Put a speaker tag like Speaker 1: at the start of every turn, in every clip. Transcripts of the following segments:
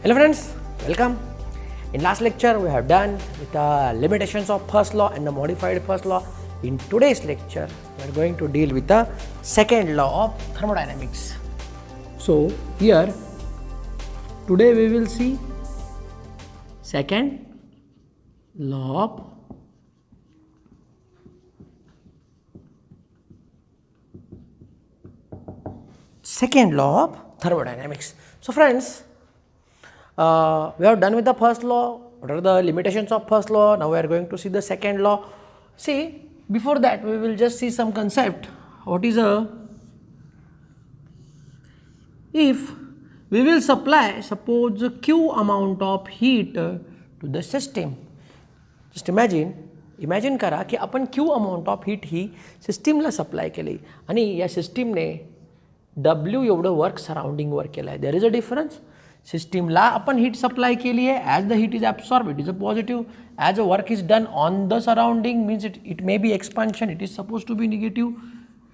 Speaker 1: Hello friends, welcome. In last lecture we have done with the limitations of first law and the modified first law. In today's lecture we are going to deal with the second law of thermodynamics. So here today we will see second law of thermodynamics. So friends, we have done with the first law. What are the limitations of first law? Now we are going to see the second law. See, before that we will just see some concept. What is if we will supply suppose Q amount of heat to the system. Just imagine करा की आपण Q amount of heat ही सिस्टीमला supply केली आणि या सिस्टीमने W एवढं work surrounding वर केलं आहे. There is a difference. सिस्टीमला आपण हीट सप्लाय केली आहे. As the heat is absorb it is a positive. As a work is done on the surrounding means it may be expansion. It is suppose to be negative.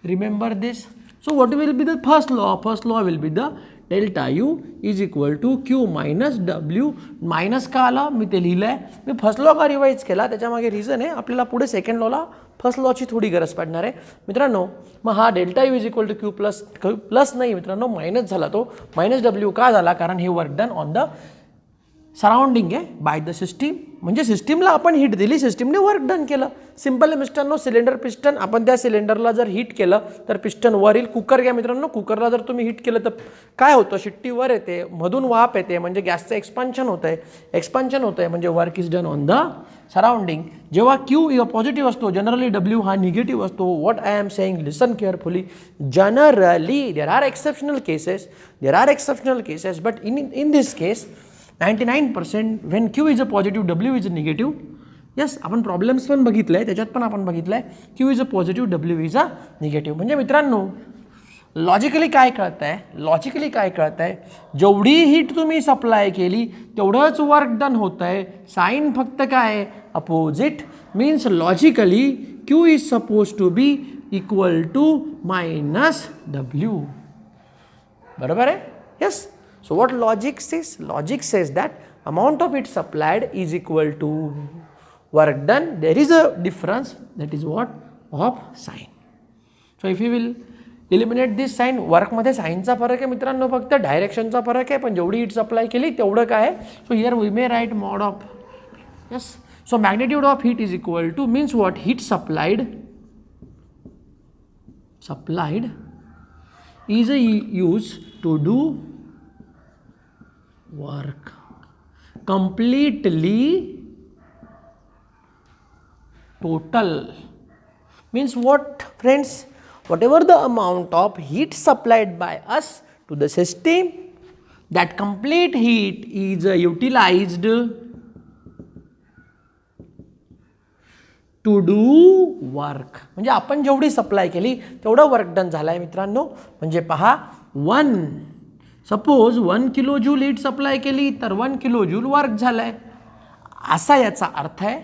Speaker 1: Remember this. So what will be the first law? First law will be the delta U is equal to Q minus W. Minus का आला मी ते लिहिलं आहे. मी first law का revise केला त्याच्यामागे reason आहे. आपल्याला पुढे सेकंड लॉला फर्स्ट लॉची थोडी गरज पडणार आहे मित्रांनो. मग हा delta U is equal to Q plus नाही मित्रांनो मायनस झाला. तो मायनस डब्ल्यू का झाला कारण हे work done on the surrounding आहे बाय द सिस्टीम. म्हणजे सिस्टीमला आपण हीट दिली, सिस्टीमने वर्क डन केलं. सिंपल आहे मित्रांनो. सिलेंडर पिस्टन आपण त्या सिलेंडरला जर हीट केलं तर पिस्टन वर येईल. कुकर घ्या मित्रांनो. कुकरला जर तुम्ही हीट केलं तर काय होतं, शिट्टी वर येते, मधून वाफ येते, म्हणजे गॅसचं एक्सपान्शन होतं आहे म्हणजे work is done on the surrounding. जेव्हा क्यू पॉझिटिव्ह असतो जनरली डब्ल्यू हा निगेटिव्ह असतो. What I am saying, listen carefully. Generally there are exceptional cases but in this case 99% when Q is a positive, W is a negative. Yes, आपण problems पण बघितले आहे, त्याच्यात पण आपण बघितलं आहे Q is a positive, W is a negative. म्हणजे मित्रांनो लॉजिकली काय कळतं आहे, जेवढी हीट तुम्ही सप्लाय केली तेवढंच वर्क डन होतं आहे. साईन फक्त काय आहे, opposite. Means logically Q is suppose to be equal to minus W. बरोबर आहे. Yes. So what logic says? Logic says that amount of heat supplied is equal to work done. There is a difference, that is what? Of sign. So if you will eliminate this sign, work मध्ये साइनचा फरक आहे मित्रांनो, फक्त डायरेक्शनचा फरक आहे, पण जेवढी heat supply केली तेवढं काय आहे. So here we may write mod of, yes. So magnitude of heat is equal to means what? Heat supplied is used to do work completely total. Means what friends? Whatever the amount of heat supplied by us to the system, that complete heat is utilized to do work. म्हणजे आपण जेवढी supply केली तेवढं work done झालं आहे मित्रांनो. म्हणजे पहा, suppose 1 kilo joule heat supply केली तर 1 किलो जूल वर्क झालं आहे, असा याचा अर्थ आहे.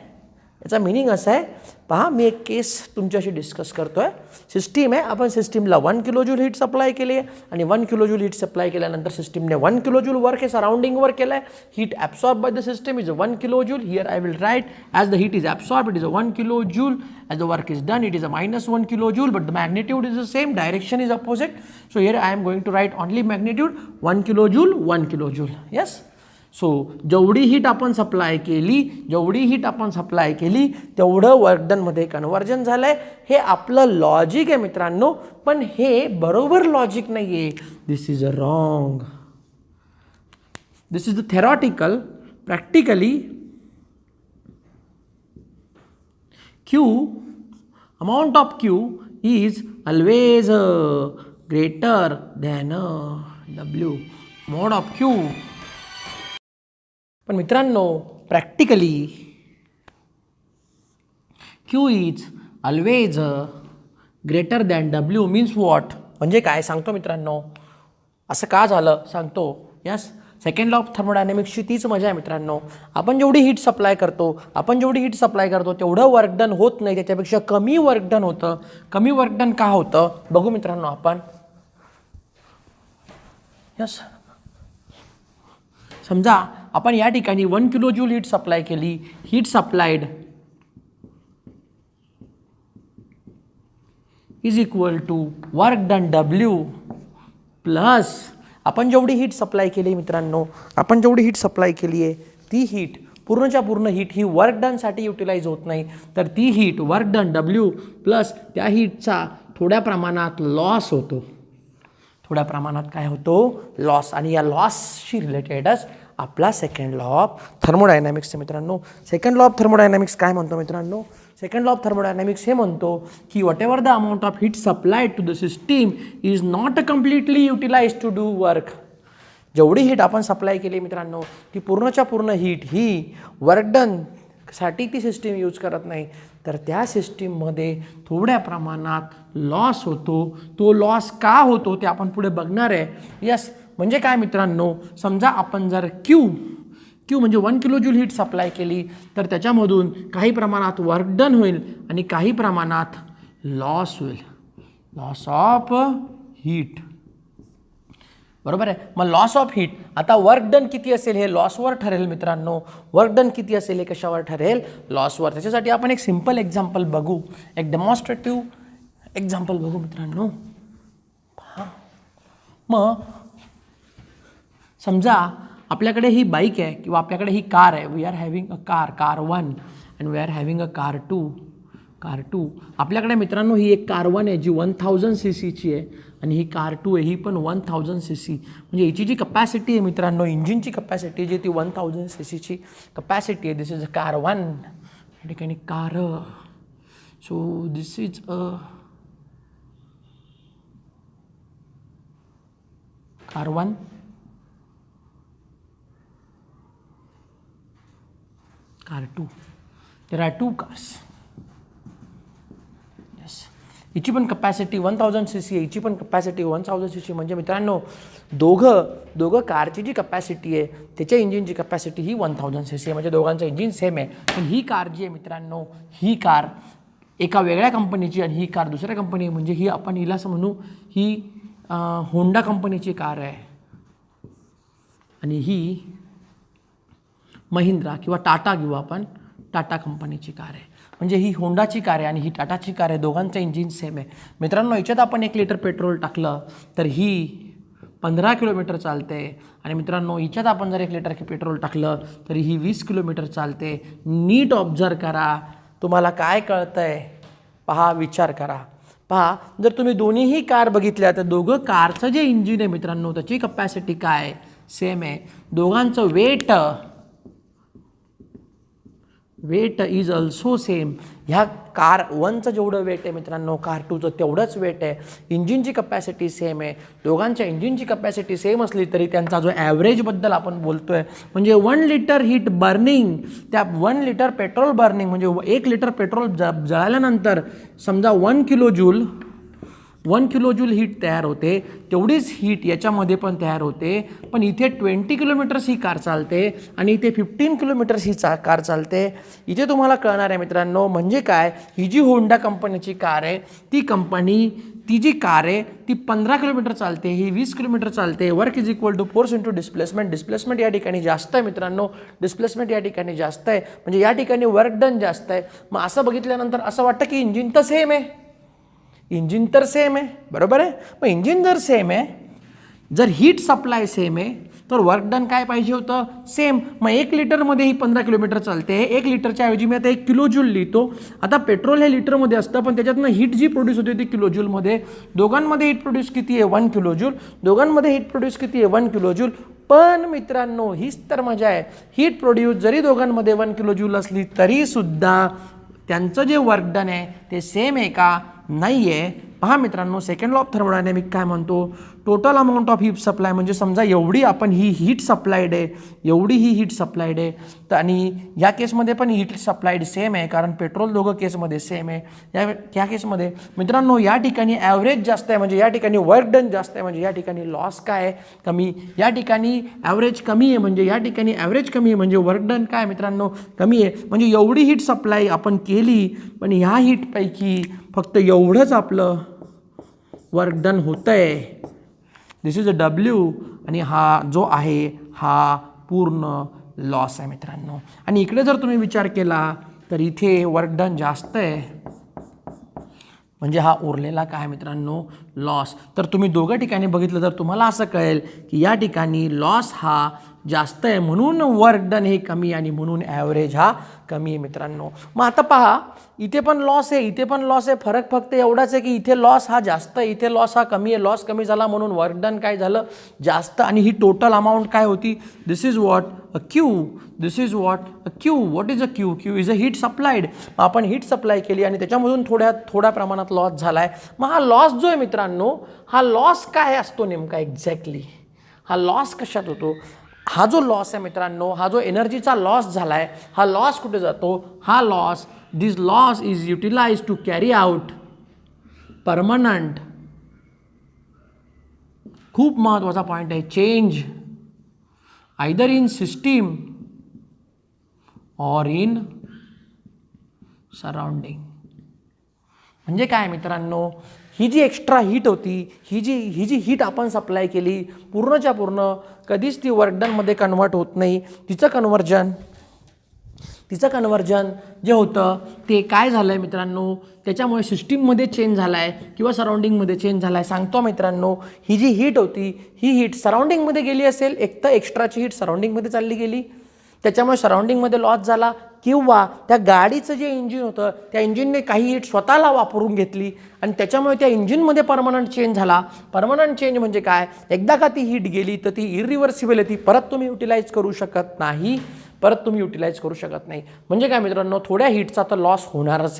Speaker 1: याचा मिनिंग असा आहे, पहा मी एक केस तुमच्याशी डिस्कस करतो आहे. सिस्टीम आहे, आपण सिस्टीमला 1 किलो जूल हीट सप्लाय केली आहे आणि 1 किलो जूल हीट सप्लाय केल्यानंतर सिस्टीमने 1 किलो जूल वर्क हे सराउंडिंगवर केलं आहे. Heat absorb by the system is 1 kilo joule. Here I will write as the heat is absorb it is 1 kilo joule. As the work is done, it is a minus 1 kilojoule, but the magnitude is the same, direction is opposite. So here I am going to write only magnitude 1 kilojoule. Yes. So जेवढी heat आपण supply केली तेवढं work done मध्ये conversion झालंय. हे आपलं logic आहे मित्रांनो, पण हे बरोबर लॉजिक नाहीये. This is a wrong. This is the theoretical. Practically Q, amount of Q is always greater than W, mod of Q. पण मित्रांनो practically Q is always greater than W means what? म्हणजे काय सांगतो मित्रांनो, असं का झालं सांगतो. यस, सेकंड लॉ ऑफ थर्मोडायनॅमिक्सची तीच मजा आहे मित्रांनो. आपण जेवढी हीट सप्लाय करतो तेवढं वर्क डन होत नाही, त्याच्यापेक्षा कमी वर्क डन होतं. कमी वर्क डन का होतं बघू मित्रांनो आपण. यस, समजा आपण या ठिकाणी 1 किलो जूल हीट सप्लाय केली. Heat supplied is equal to work done W plus आपण जेवढी हीट सप्लाय केली मित्रांनो, आपण जेवढी हीट सप्लाय केली आहे ती हीट पूर्णच्या पूर्ण हीट ही वर्क डनसाठी युटिलाइज होत नाही, तर ती heat work done W plus त्या हीटचा थोड्या प्रमाणात लॉस होतो. थोड्या प्रमाणात काय होतो? लॉस. आणि या लॉसशी रिलेटेडच आपला सेकंड लॉ ऑफ थर्मोडायनॅमिक्स आहे मित्रांनो. सेकंड लॉ ऑफ थर्मोडायनॅमिक्स काय म्हणतो मित्रांनो? सेकंड लॉ ऑफ थर्मोडायनॅमिक्स हे म्हणतो की whatever the amount of heat supplied to the system is not completely utilize to do work. जेवढी हीट आपण सप्लाय केली मित्रांनो ती पूर्णच्या पूर्ण हीट ही वर्क डनसाठी ती सिस्टीम यूज करत नाही, तर त्या सिस्टीममध्ये थोड्या प्रमाणात लॉस होतो. तो लॉस का होतो ते आपण पुढे बघणार आहे. यस, म्हणजे काय मित्रांनो, समजा आपण जर क्यू म्हणजे 1 किलो जूल हीट सप्लाय केली तर त्याच्यामधून काही प्रमाणात वर्क डन होईल आणि काही प्रमाणात लॉस होईल, लॉस ऑफ हीट. बरोबर आहे. मग लॉस ऑफ हीट, आता वर्क डन किती असेल हे लॉसवर ठरेल मित्रांनो. वर्क डन किती असेल हे कशावर ठरेल? लॉसवर. त्याच्यासाठी आपण एक सिंपल एक्झाम्पल बघू, एक डेमॉन्स्ट्रेटिव्ह एक्झाम्पल बघू मित्रांनो. मग समजा आपल्याकडे ही बाईक आहे किंवा आपल्याकडे ही कार आहे. We are having a car 1 and we are having a car 2. आपल्याकडे मित्रांनो ही एक कार 1 आहे जी 1000 सीसीची आहे आणि ही कार 2 आहे ही पण 1000 सीसी. म्हणजे हिची जी कपॅसिटी आहे मित्रांनो, इंजिनची कपॅसिटी जी ती 1000 सीसीची कपॅसिटी आहे. दिस इज अ कार 1 या ठिकाणी car. So this is a car 1. Car 2. There are 2 cars. Yes. हिची पण कपॅसिटी 1000 सीसी आहे, हिची पण कपॅसिटी 1000 सीसी. म्हणजे मित्रांनो दोघं कारची जी कपॅसिटी आहे त्याच्या इंजिनची कपॅसिटी ही 1000 सीसी आहे. म्हणजे दोघांचं इंजिन सेम आहे. पण ही कार जी आहे मित्रांनो, ही कार एका वेगळ्या कंपनीची आणि ही कार दुसऱ्या कंपनी, म्हणजे ही आपण हिला असं म्हणू ही होंडा कंपनीची कार आहे आणि ही महिंद्रा किंवा टाटा घेऊ आपण, टाटा कंपनीची कार आहे. म्हणजे ही होंडाची कार आहे आणि ही टाटाची कार आहे. दोघांचं इंजिन सेम आहे मित्रांनो. याच्यात आपण 1 लिटर पेट्रोल टाकलं तर ही 15 किलोमीटर चालते आणि मित्रांनो हिच्यात आपण जर 1 लिटर पेट्रोल टाकलं तरी ही 20 किलोमीटर चालते. नीट ऑब्झर्व करा, तुम्हाला काय कळतंय पहा, विचार करा. पहा, जर तुम्ही दोन्हीही कार बघितल्या तर दोघं कारचं जे इंजिन आहे मित्रांनो त्याची कपॅसिटी काय सेम आहे. दोघांचं वेट इज ऑल्सो सेम. ह्या कार 1चं जेवढं वेट आहे मित्रांनो कार 2चं तेवढंच वेट आहे. इंजिनची कपॅसिटी सेम आहे. दोघांच्या इंजिनची कपॅसिटी सेम असली तरी त्यांचा जो ॲव्हरेजबद्दल आपण बोलतो आहे म्हणजे 1 लिटर हीट बर्निंग, त्या 1 लिटर पेट्रोल बर्निंग म्हणजे 1 लिटर पेट्रोल जळाल्यानंतर समजा 1 किलो जूल हीट तयार होते, तेवढीच हीट याच्यामध्ये पण तयार होते. पण इथे 20 किलोमीटर्स ही कार चालते आणि इथे 15 किलोमीटर्स ही कार चालते. इथे तुम्हाला कळणार आहे मित्रांनो म्हणजे काय, ही जी होंडा कंपनीची कार आहे ती जी कार आहे ती 15 किलोमीटर चालते, ही 20 किलोमीटर चालते. Work is equal to force into displacement. Displacement या ठिकाणी जास्त आहे मित्रांनो, डिस्प्लेसमेंट या ठिकाणी जास्त आहे म्हणजे या ठिकाणी वर्क डन जास्त आहे. मग असं बघितल्यानंतर असं वाटतं की इंजिन तर सेम आहे, इंजिन तर सेम आहे, बरोबर आहे. मग इंजिन जर सेम आहे, जर हीट सप्लाय सेम आहे तर वर्क डन काय पाहिजे होतं सेम. मग 1 लिटरमध्ये ही 15 किलोमीटर चालते. 1 लिटरच्या ऐवजी मी आता 1 किलो जूल लिहितो. आता पेट्रोल हे लिटरमध्ये असतं पण त्याच्यातनं हीट जी प्रोड्यूस होते ती किलो जूलमध्ये. दोघांमध्ये हीट प्रोड्यूस किती आहे 1 किलो जूल. दोघांमध्ये हीट प्रोड्यूस किती आहे 1 किलो जूल. पण मित्रांनो हीच तर मजा आहे, हीट प्रोड्यूस जरी दोघांमध्ये 1 किलो जूल असली तरीसुद्धा त्यांचं जे वर्क डन आहे ते सेम आहे का नाही आहे. पहा मित्रांनो, सेकंड लॉ ऑफ थर्मोडायनॅमिक काय म्हणतो, total amount of heat supply म्हणजे समजा एवढी आपण ही हीट सप्लायड आहे, एवढी ही हीट सप्लायड आहे तर आणि या केसमध्ये पण हीट सप्लायड सेम आहे कारण पेट्रोल दोघं केसमध्ये सेम आहे. या केसमध्ये मित्रांनो या ठिकाणी ॲव्हरेज जास्त आहे म्हणजे या ठिकाणी वर्क डन जास्त आहे म्हणजे या ठिकाणी लॉस काय आहे कमी. या ठिकाणी ॲव्हरेज कमी आहे म्हणजे या ठिकाणी ॲव्हरेज कमी आहे म्हणजे वर्क डन काय मित्रांनो कमी आहे. म्हणजे एवढी हीट सप्लाय आपण केली पण ह्या हीटपैकी फक्त एवढंच आपलं वर्क डन होतं आहे. दिस इज अ W आणि हा जो आहे हा पूर्ण लॉस आहे मित्रांनो. आणि इकडे जर तुम्ही विचार केला तर इथे वर्क डन जास्त आहे, म्हणजे हा उरलेला काय मित्रांनो लॉस. तर तुम्ही दोघं ठिकाणी बघितलं तर तुम्हाला असं कळेल की या ठिकाणी लॉस हा जास्त आहे म्हणून वर्क डन हे कमी आणि म्हणून ॲव्हरेज हा कमी आहे मित्रांनो. मग आता पहा इथे पण लॉस आहे, इथे पण लॉस आहे, फरक फक्त एवढाच आहे की इथे लॉस हा जास्त आहे, इथे लॉस हा कमी आहे. लॉस कमी झाला म्हणून वर्क डन काय झालं जास्त. आणि ही टोटल अमाऊंट काय होती, this is what a Q, this is what a Q. What is a Q, Q is a heat supplied. आपण हीट सप्लाय केली आणि त्याच्यामधून थोड्या प्रमाणात लॉस झाला आहे. मग हा लॉस जो आहे मित्रांनो, हा लॉस काय असतो नेमका एक्झॅक्टली, हा लॉस कशात होतो. हा जो लॉस आहे मित्रांनो, हा जो एनर्जीचा लॉस झाला आहे, हा लॉस कुठे जातो, हा loss, this loss is utilize to carry out permanent, खूप महत्त्वाचा पॉईंट आहे, change either in system or in surrounding. म्हणजे काय मित्रांनो, ही जी एक्स्ट्रा हीट होती, ही जी हीट आपण सप्लाय केली पूर्णच्या पूर्ण कधीच ती वर्क डनमध्ये कन्वर्ट होत नाही. तिचं कन्वर्जन जे होतं ते काय झालं आहे मित्रांनो, त्याच्यामुळे सिस्टीममध्ये चेंज झाला आहे किंवा सराउंडिंगमध्ये चेंज झाला आहे. सांगतो मित्रांनो, ही जी हीट होती ही हीट सराउंडिंगमध्ये गेली असेल, एक तर एक्स्ट्राची हीट सराउंडिंगमध्ये चालली गेली, त्याच्यामुळे सराउंडिंगमध्ये लॉस झाला, किंवा त्या गाडीचं जे इंजिन होतं त्या इंजिनने काही हीट स्वतःला वापरून घेतली आणि त्याच्यामुळे त्या इंजिनमध्ये परमनंट चेंज झाला. परमनंट चेंज म्हणजे काय, एकदा का ती हीट गेली तर ती इरिव्हर्सिबल आहे, ती परत तुम्ही युटिलाइज करू शकत नाही, म्हणजे काय मित्रांनो, थोड्या हीटचा तर लॉस होणारच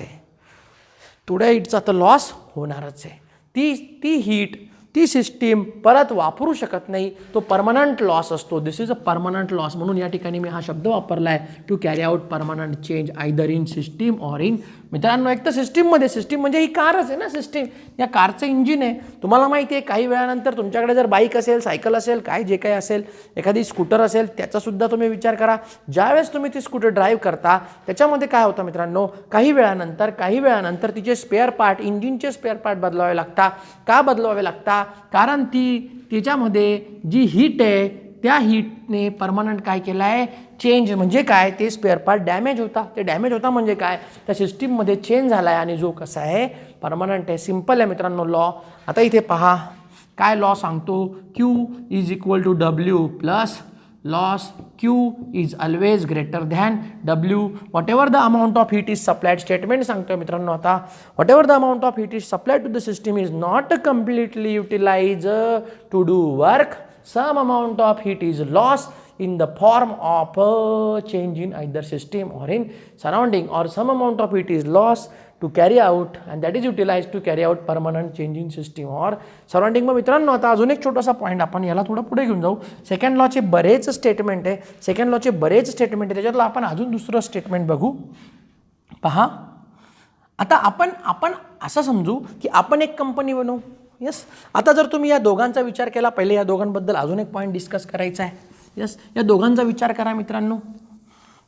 Speaker 1: आहे, ती हीट ती सिस्टीम परत वापरू शकत नाही, तो परमनंट लॉस असतो. This is a permanent loss. म्हणून या ठिकाणी मी हा शब्द वापरला आहे, to carry out permanent change either in system or in. मित्रांनो, एक तर सिस्टीममध्ये, सिस्टीम म्हणजे ही कारच आहे ना, सिस्टीम या कारचं इंजिन आहे. तुम्हाला माहिती आहे काही वेळानंतर तुमच्याकडे जर बाईक असेल, सायकल असेल, काय जे काही असेल, एखादी स्कूटर असेल, त्याचासुद्धा तुम्ही विचार करा. ज्यावेळेस तुम्ही ती स्कूटर ड्राईव्ह करता त्याच्यामध्ये काय होतं मित्रांनो, काही वेळानंतर तिचे स्पेअर पार्ट, इंजिनचे स्पेअर पार्ट बदलावे लागतात. का बदलावे लागतात, कारण त्याच्यामध्ये जी हीट आहे त्या हीटने परमनंट काय केलं आहे, चेंज. म्हणजे काय, ते स्पेअर पार्ट डॅमेज होता म्हणजे काय, त्या सिस्टीममध्ये चेंज झाला आहे आणि जो कसा आहे परमनंट आहे. सिम्पल आहे मित्रांनो लॉ. आता इथे पहा काय लॉ सांगतो, Q is equal to W plus loss. Q is always greater than W. Whatever the amount of heat is supplied, statement सांगतोय मित्रांनो आता, whatever the amount of heat is supplied to the system is not completely utilize to do work. Some amount of heat is lost in the form of a change in either system or in surrounding, or some amount of heat is lost to carry out and that is utilized to carry out permanent change in system or surrounding. मग मित्रांनो, आता अजून एक छोटासा point आपण याला थोडं पुढे घेऊन जाऊ. सेकंड लॉचे बरेच स्टेटमेंट आहे, त्याच्यातलं आपण अजून दुसरं स्टेटमेंट बघू. पहा आता आपण असं समजू की आपण एक कंपनी बनवू. यस, आता जर तुम्ही या दोघांचा विचार केला, पहिले या दोघांबद्दल अजून एक पॉईंट डिस्कस करायचा आहे. यस, या दोघांचा विचार करा मित्रांनो.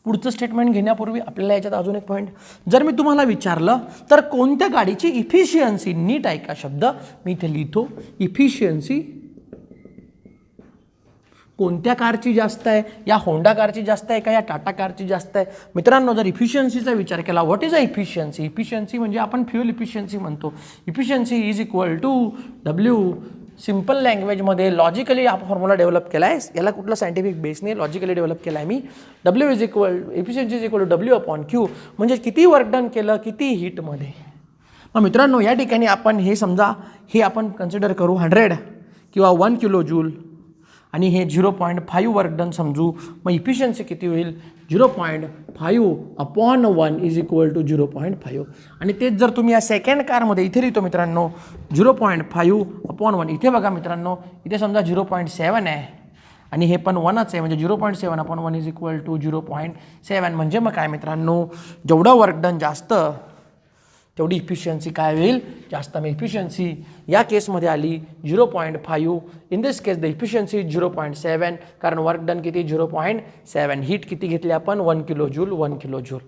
Speaker 1: पुढचं स्टेटमेंट घेण्यापूर्वी आपल्याला याच्यात अजून एक पॉईंट, जर मी तुम्हाला विचारलं तर कोणत्या गाडीची इफिशियन्सी, नीट ऐका शब्द मी इथे लिहितो, इफिशियन्सी कोणत्या कारची जास्त आहे, या होंडा कारची जास्त आहे का या टाटा कारची जास्त आहे. मित्रांनो, जर इफिशियन्सीचा विचार केला, what is a efficiency, efficiency म्हणजे आपण फ्युअल इफिशियन्सी म्हणतो. Efficiency is equal to W. Simple लँग्वेजमध्ये लॉजिकली हा फॉर्म्युला डेव्हलप केला आहे, याला कुठला सायंटिफिक बेस नाही, लॉजिकली डेव्हलप केला आहे मी. Efficiency is equal to W upon Q. म्हणजे किती वर्क डन केलं किती हीटमध्ये. मग मित्रांनो, या ठिकाणी आपण हे समजा, हे आपण कन्सिडर करू 100 किंवा 1 किलो जूल आणि हे 0.5 वर्क डन समजू. मग इफिशियन्सी किती होईल, 0.5 अपॉन 1 इज इक्वल टू 0.5. आणि तेच जर तुम्ही या सेकंड कारमध्ये इथे लिहितो मित्रांनो, 0.5 अपॉन 1. इथे बघा मित्रांनो, इथे समजा 0.7 आहे आणि हे पण 1च आहे, म्हणजे 0.7 अपॉन 1 इज इक्वल टू 0.7. म्हणजे मग काय मित्रांनो, जेवढं वर्क डन जास्त तेवढी इफिशियन्सी काय होईल, जास्त. मग इफिशियन्सी या केसमध्ये आली 0.5. In this case the efficiency 0.7, कारण वर्क डन किती 0.7. हीट किती घेतली आपण 1 किलो जूल.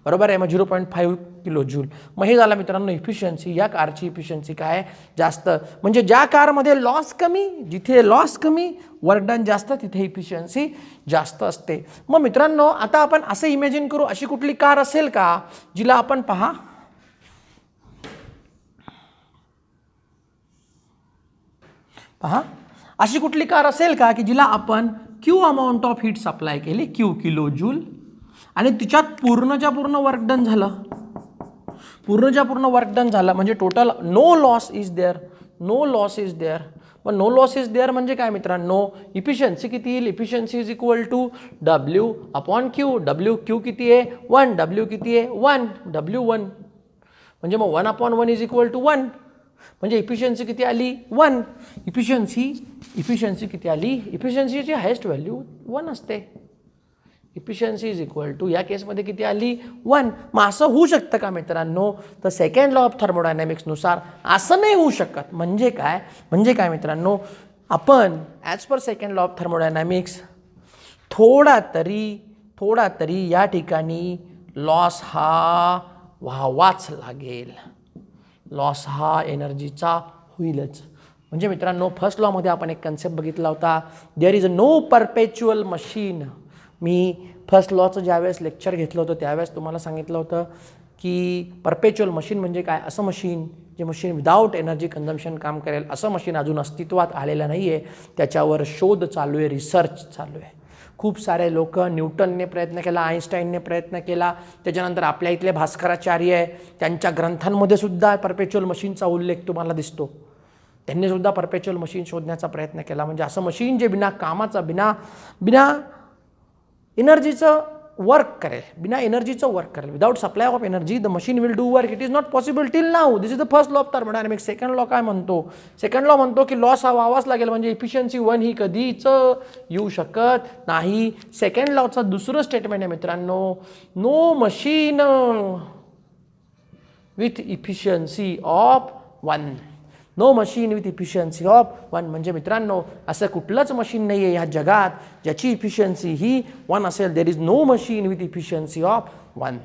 Speaker 1: बरोबर आहे. मग 0.5 किलो जूल. मग हे झालं मित्रांनो इफिशियन्सी. या कारची इफिशियन्सी काय जास्त, म्हणजे ज्या कारमध्ये लॉस कमी, जिथे लॉस कमी वर्क डन जास्त, तिथे इफिशियन्सी जास्त असते. मग मित्रांनो आता आपण असं इमॅजिन करू, अशी कुठली कार असेल का जिला आपण पहा अशी कुठली कार असेल का की जिला आपण Q amount of heat supply केली, क्यू किलो जूल, आणि तिच्यात पूर्णच्या पूर्ण वर्क डन झालं, पूर्णच्या पूर्ण वर्क डन झालं, म्हणजे total no loss is there, no loss is there. पण नो लॉस इज देअर म्हणजे काय मित्रांनो, इफिशियन्सी किती येईल, efficiency is equal to W upon Q. W Q किती आहे 1, डब्ल्यू किती आहे 1, डब्ल्यू 1, म्हणजे मग 1 अपॉन 1 इज इक्वल टू 1, म्हणजे इफिशियन्सी किती आली 1. इफिशियन्सी किती आली, इफिशियन्सीची हायेस्ट व्हॅल्यू 1 असते. इफिशियन्सी इज इक्वल टू या केसमध्ये किती आली 1. मग असं होऊ शकतं का मित्रांनो, तर सेकंड लॉ ऑफ थर्मोडायनॅमिक्सनुसार असं नाही होऊ शकत. म्हणजे काय मित्रांनो, आपण as per second law of thermodynamics थोडा तरी या ठिकाणी लॉस हा व्हावाच लागेल, लॉस हा एनर्जीचा होईलच. म्हणजे मित्रांनो फर्स्ट लॉमध्ये आपण एक कन्सेप्ट बघितला होता, there is a no perpetual machine. मी फर्स्ट लॉचं ज्यावेळेस लेक्चर घेतलं होतं त्यावेळेस तुम्हाला सांगितलं होतं की परपेच्युअल मशीन म्हणजे काय, असं मशीन जे मशीन विदाऊट एनर्जी कन्झम्पशन काम करेल, असं मशीन अजून अस्तित्वात आलेलं नाही आहे. त्याच्यावर शोध चालू आहे, रिसर्च चालू आहे. खूप सारे लोक, न्यूटनने प्रयत्न केला, आईन्स्टाईनने प्रयत्न केला, त्याच्यानंतर आपल्या इथले भास्कराचार्य आहे, त्यांच्या ग्रंथांमध्ये सुद्धा परपेच्युअल मशीनचा उल्लेख तुम्हाला दिसतो. त्यांनी सुद्धा परपेच्युअल मशीन शोधण्याचा प्रयत्न केला. म्हणजे असं मशीन जे बिना कामाचं, बिना एनर्जीचं वर्क करेल, बिना एनर्जीचं वर्क करेल, without supply of energy the machine will do work. It is not possible till now. This is the first law of thermodynamics. Second law काय म्हणतो, सेकंड लॉ म्हणतो की लॉस हा व्हावाच लागेल, म्हणजे इफिशियन्सी 1 ही कधीच येऊ शकत नाही. सेकंड लॉचं दुसरं स्टेटमेंट आहे मित्रांनो, no machine with efficiency of 1. No machine with efficiency of 1 म्हणजे मित्रांनो असं कुठलंच मशीन नाही आहे ह्या जगात ज्याची इफिशियन्सी ही 1 असेल. There is no machine with efficiency of 1.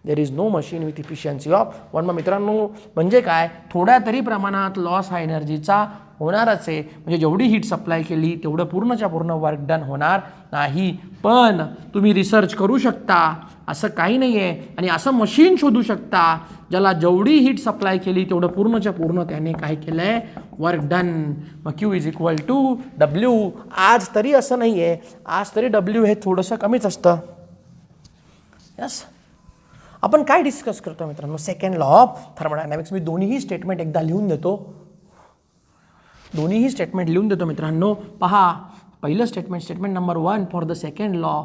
Speaker 1: There is no machine with efficiency of 1. मग मित्रांनो म्हणजे काय, थोड्या तरी प्रमाणात लॉस हा एनर्जीचा होणारच आहे. म्हणजे जेवढी हीट सप्लाय केली तेवढं पूर्णच्या पूर्ण वर्क डन होणार नाही. पण तुम्ही रिसर्च करू शकता, असं काही नाही आहे, आणि असं मशीन शोधू शकता ज्याला जेवढी हीट सप्लाय केली तेवढं पूर्णच्या पूर्ण त्याने काय केलं आहे, वर्क डन. मग Q is equal to W. आज तरी असं नाही आहे, आज तरी डब्ल्यू हे थोडंसं कमीच असतं. यस, आपण काय डिस्कस करतो मित्रांनो, सेकंड लॉ ऑफ थर्मोडायनॅमिक्स. मी दोन्हीही स्टेटमेंट एकदा लिहून देतो, मित्रांनो. पहा, पहिलं statement number 1 for the second law,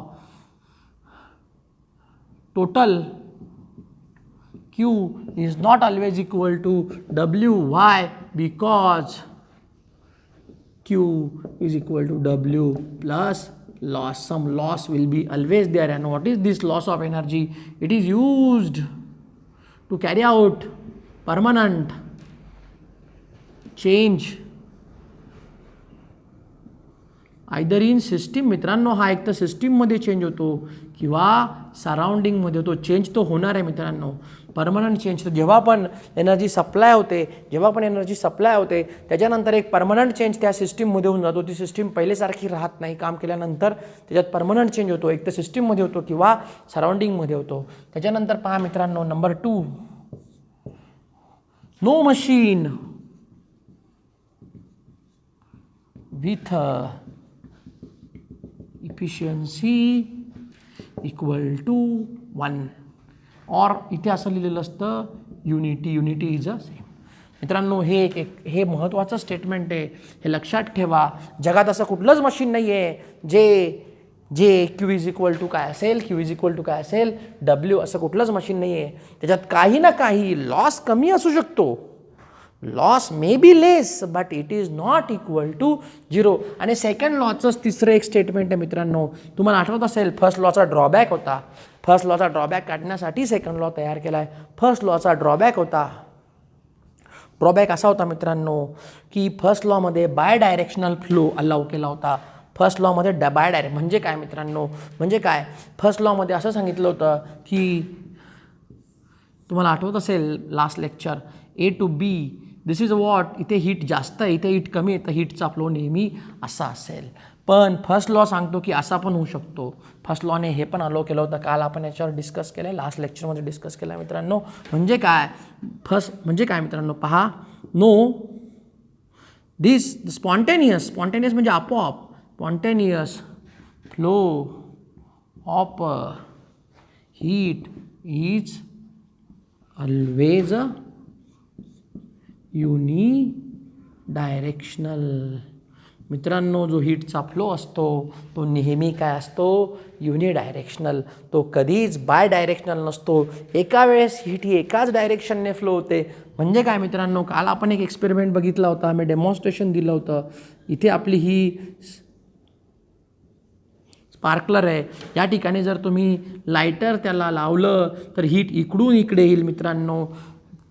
Speaker 1: total Q is not always equal to W. Why? Because Q is equal to W plus loss. Some loss will be always there. And what is this loss of energy? It is used to carry out permanent change either in system. मित्रांनो हा एक तर सिस्टीममध्ये change होतो किंवा सराउंडिंगमध्ये होतो. Change तो होणार आहे मित्रांनो, परमनंट चेंज. तर जेव्हा पण एनर्जी सप्लाय होते त्याच्यानंतर एक परमनंट चेंज त्या सिस्टीममध्ये होऊन जातो. ती सिस्टीम पहिलेसारखी राहत नाही. काम केल्यानंतर त्याच्यात परमनंट चेंज होतो, एक तर सिस्टीममध्ये होतो किंवा सराउंडिंगमध्ये होतो. त्याच्यानंतर पहा मित्रांनो number 2, no machine with efficiency equal to 1. और इथे असं लिहिलेलं असतं युनिटी इज अ सेम. मित्रांनो हे महत्त्वाचं स्टेटमेंट आहे, हे लक्षात ठेवा. जगात असं कुठलंच मशीन नाही आहे जे क्यू इज इक्वल टू काय असेल डब्ल्यू. असं कुठलंच मशीन नाही आहे त्याच्यात काही ना काही लॉस कमी असू शकतो. Loss may be less but it is not equal to 0. आणि सेकंड लॉचंच तिसरं एक स्टेटमेंट आहे मित्रांनो. तुम्हाला आठवत असेल फर्स्ट लॉचा ड्रॉबॅक होता. फर्स्ट लॉचा ड्रॉबॅक काढण्यासाठी सेकंड लॉ तयार केला आहे. फर्स्ट लॉचा ड्रॉबॅक असा होता मित्रांनो की फर्स्ट लॉमध्ये बाय डायरेक्शनल फ्लो अलाउ केला होता. फर्स्ट लॉमध्ये बाय डायरेक्ट म्हणजे काय मित्रांनो, म्हणजे काय, फर्स्ट लॉमध्ये असं सांगितलं होतं की तुम्हाला आठवत असेल last lecture A to B, this is what, इथे हीट जास्त आहे, इथे हीट कमी आहे, तर हीटचा फ्लो नेहमी असा असेल. पण फर्स्ट लॉ सांगतो की असा पण होऊ शकतो. फर्स्ट लॉने हे पण अलो केलं होतं, काल आपण याच्यावर डिस्कस केलं आहे, लास्ट लेक्चरमध्ये डिस्कस केलं आहे मित्रांनो. म्हणजे काय, फर्स्ट म्हणजे काय मित्रांनो, पहा, नो दिस स्पॉन्टेनियस म्हणजे आपोआप, spontaneous flow of heat is always unidirectional. मित्रांनो, जो हीटचा फ्लो असतो तो नेहमी काय असतो, युनिडायरेक्शनल. तो कधीच बाय डायरेक्शनल नसतो. एका वेळेस हीट ही एकाच डायरेक्शनने फ्लो होते. म्हणजे काय मित्रांनो, काल आपण एक एक्सपेरिमेंट बघितला होता, आम्ही डेमॉन्स्ट्रेशन दिलं होतं. इथे आपली ही स्पार्कलर आहे, या ठिकाणी जर तुम्ही लायटर त्याला लावलं तर हीट इकडून इकडे येईल मित्रांनो.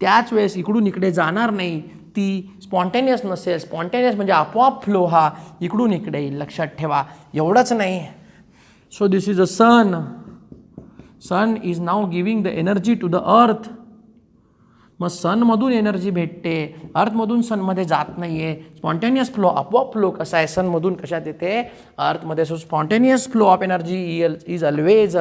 Speaker 1: त्याच वेळेस इकडून इकडे जाणार नाही, ती स्पॉन्टेनियस नसेल. स्पॉन्टेनियस म्हणजे आपोआप फ्लो हा इकडून इकडे येईल, लक्षात ठेवा. एवढंच नाही, so this is a sun. Sun is now giving the energy to the earth. मग सनमधून एनर्जी भेटते, अर्थमधून सनमध्ये जात नाही आहे. स्पॉन्टेनियस फ्लो, आपोआप फ्लो कसा आहे, सनमधून कशात येते, अर्थमध्ये. So spontaneous flow of energy is always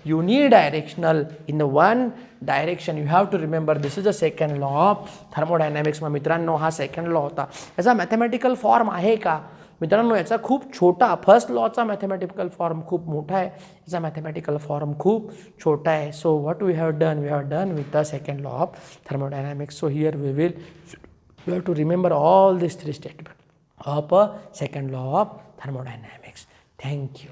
Speaker 1: unidirectional in the one direction. You have to remember this is a second law of thermodynamics. मग मित्रांनो, हा सेकंड लॉ होता. याचा मॅथमॅटिकल फॉर्म आहे का मित्रांनो? याचा खूप छोटा, फर्स्ट लॉचा मॅथमॅटिकल फॉर्म खूप मोठा आहे, याचा मॅथमॅटिकल फॉर्म खूप छोटा आहे. So what we have done with the second law of thermodynamics. So here we have to remember all this 3 statement of a second law of thermodynamics. Thank you.